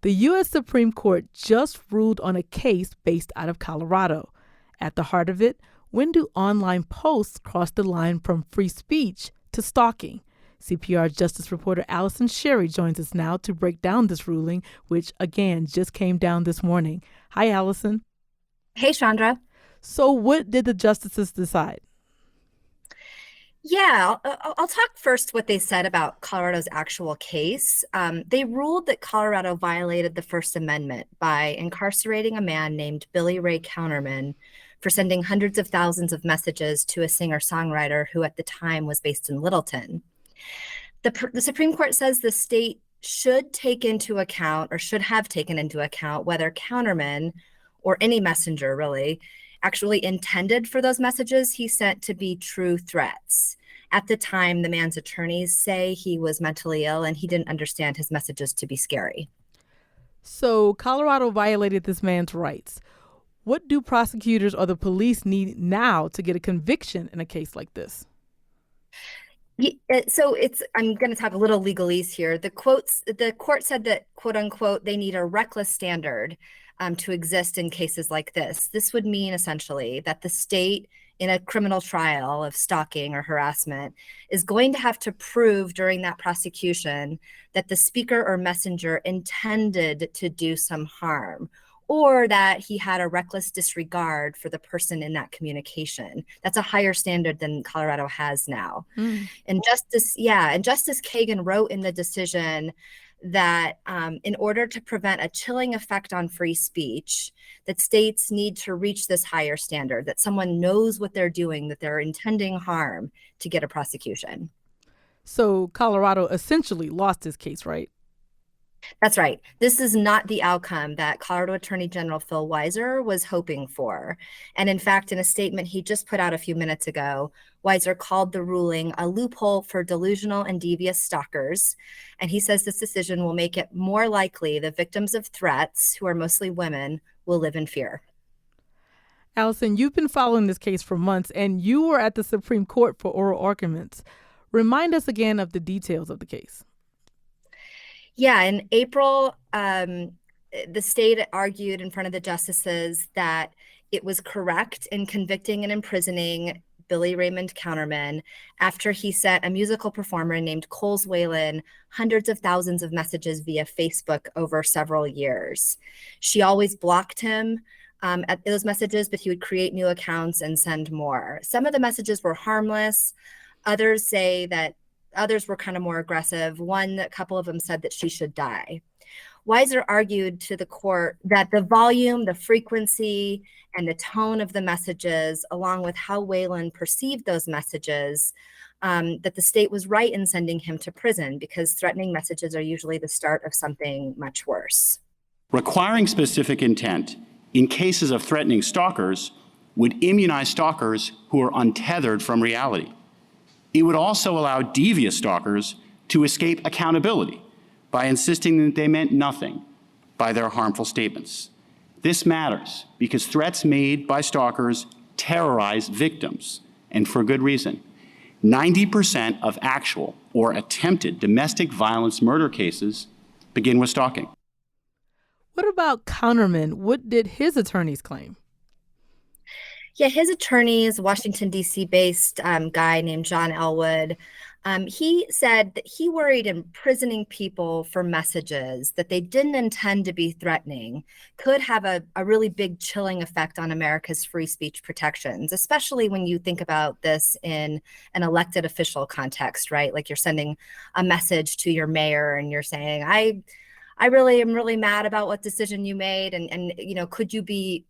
The U.S. Supreme Court just ruled on a case based out of Colorado. At the heart of it, when do online posts cross the line from free speech to stalking? CPR Justice reporter Allison Sherry joins us now to break down this ruling, which, again, just came down this morning. Hi, Allison. Hey, Chandra. So what did the justices decide? Yeah, I'll talk first what they said about Colorado's actual case. They ruled that Colorado violated the First Amendment by incarcerating a man named Billy Ray Counterman for sending hundreds of thousands of messages to a singer-songwriter who at the time was based in Littleton. The Supreme Court says the state should take into account, or should have taken into account, whether Counterman, or any messenger really, actually intended for those messages he sent to be true threats. At the time, the man's attorneys say he was mentally ill and he didn't understand his messages to be scary. So Colorado violated this man's rights. What do prosecutors or the police need now to get a conviction in a case like this? I'm going to talk a little legalese here. The court said that, quote unquote, they need a reckless standard to exist in cases like this. This would mean essentially that the state in a criminal trial of stalking or harassment is going to have to prove during that prosecution that the speaker or messenger intended to do some harm, or that he had a reckless disregard for the person in that communication. That's a higher standard than Colorado has now. And Justice Kagan wrote in the decision that in order to prevent a chilling effect on free speech, that states need to reach this higher standard, that someone knows what they're doing, that they're intending harm to get a prosecution. So Colorado essentially lost his case, right? That's right. This is not the outcome that Colorado Attorney General Phil Weiser was hoping for. And in fact, in a statement he just put out a few minutes ago, Weiser called the ruling a loophole for delusional and devious stalkers. And he says this decision will make it more likely the victims of threats, who are mostly women, will live in fear. Allison, you've been following this case for months, and you were at the Supreme Court for oral arguments. Remind us again of the details of the case. Yeah, in April, the state argued in front of the justices that it was correct in convicting and imprisoning Billy Raymond Counterman after he sent a musical performer named Coles Whalen hundreds of thousands of messages via Facebook over several years. She always blocked him at those messages, but he would create new accounts and send more. Some of the messages were harmless. Others say that others were kind of more aggressive. A couple of them said that she should die. Weiser argued to the court that the volume, the frequency, and the tone of the messages, along with how Whalen perceived those messages, that the state was right in sending him to prison because threatening messages are usually the start of something much worse. Requiring specific intent in cases of threatening stalkers would immunize stalkers who are untethered from reality. It would also allow devious stalkers to escape accountability by insisting that they meant nothing by their harmful statements. This matters because threats made by stalkers terrorize victims, and for good reason. 90% of actual or attempted domestic violence murder cases begin with stalking. What about Counterman? What did his attorneys claim? Yeah, his attorney is a Washington, D.C. based guy named John Elwood. He said that he worried imprisoning people for messages that they didn't intend to be threatening could have a really big chilling effect on America's free speech protections, especially when you think about this in an elected official context, right? Like you're sending a message to your mayor and you're saying, I really am really mad about what decision you made. And could you be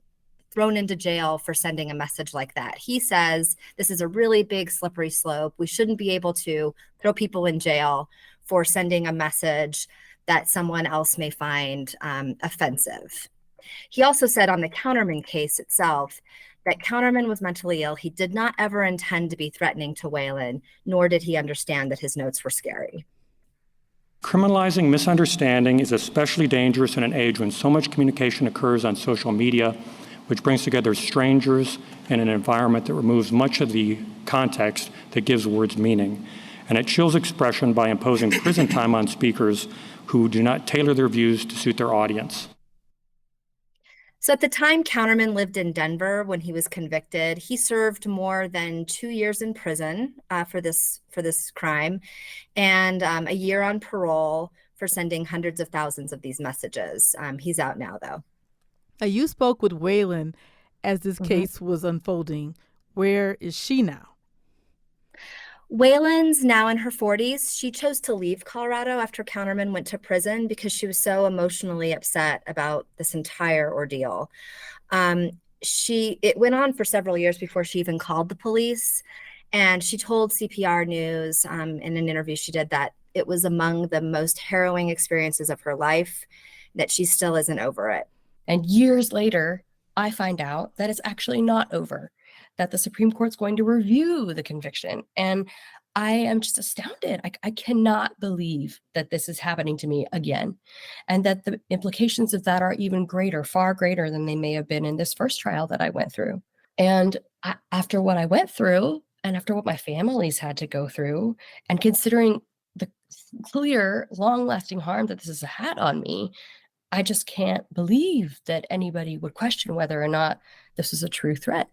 thrown into jail for sending a message like that? He says this is a really big slippery slope. We shouldn't be able to throw people in jail for sending a message that someone else may find offensive. He also said on the Counterman case itself that Counterman was mentally ill. He did not ever intend to be threatening to Whalen, nor did he understand that his notes were scary. Criminalizing misunderstanding is especially dangerous in an age when so much communication occurs on social media, which brings together strangers in an environment that removes much of the context that gives words meaning. and it chills expression by imposing prison time on speakers who do not tailor their views to suit their audience. So at the time Counterman lived in Denver when he was convicted, he served more than 2 years in prison for this crime, and a year on parole for sending hundreds of thousands of these messages. He's out now, though. Now, you spoke with Waylon as this case was unfolding. Where is she now? Waylon's now in her 40s. She chose to leave Colorado after Counterman went to prison because she was so emotionally upset about this entire ordeal. It went on for several years before she even called the police. And she told CPR News in an interview she did that it was among the most harrowing experiences of her life, that she still isn't over it. And years later, I find out that it's actually not over, that the Supreme Court's going to review the conviction. And I am just astounded. I cannot believe that this is happening to me again, and that the implications of that are even greater, far greater than they may have been in this first trial that I went through. And after what I went through, and after what my family's had to go through, and considering the clear, long-lasting harm that this has had on me, I just can't believe that anybody would question whether or not this is a true threat.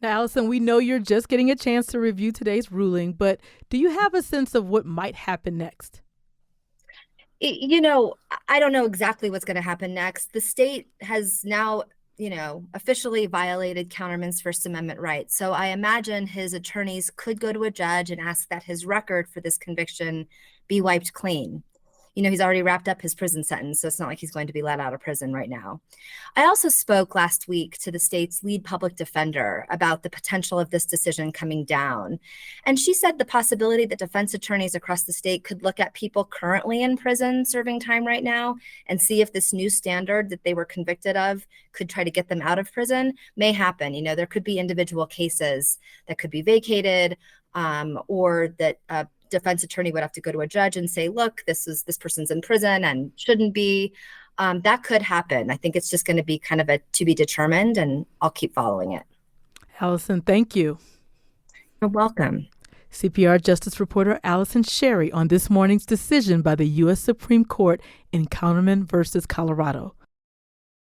Now, Allison, we know you're just getting a chance to review today's ruling, but do you have a sense of what might happen next? You know, I don't know exactly what's going to happen next. The state has now, officially violated Counterman's First Amendment rights. So I imagine his attorneys could go to a judge and ask that his record for this conviction be wiped clean. He's already wrapped up his prison sentence, so it's not like he's going to be let out of prison right now. I also spoke last week to the state's lead public defender about the potential of this decision coming down. And she said the possibility that defense attorneys across the state could look at people currently in prison serving time right now and see if this new standard that they were convicted of could try to get them out of prison may happen. There could be individual cases that could be vacated, or that defense attorney would have to go to a judge and say, look, this person's in prison and shouldn't be. That could happen. I think it's just going to be kind of a to be determined, and I'll keep following it. Allison, thank you. You're welcome. CPR Justice reporter Allison Sherry on this morning's decision by the U.S. Supreme Court in Counterman versus Colorado.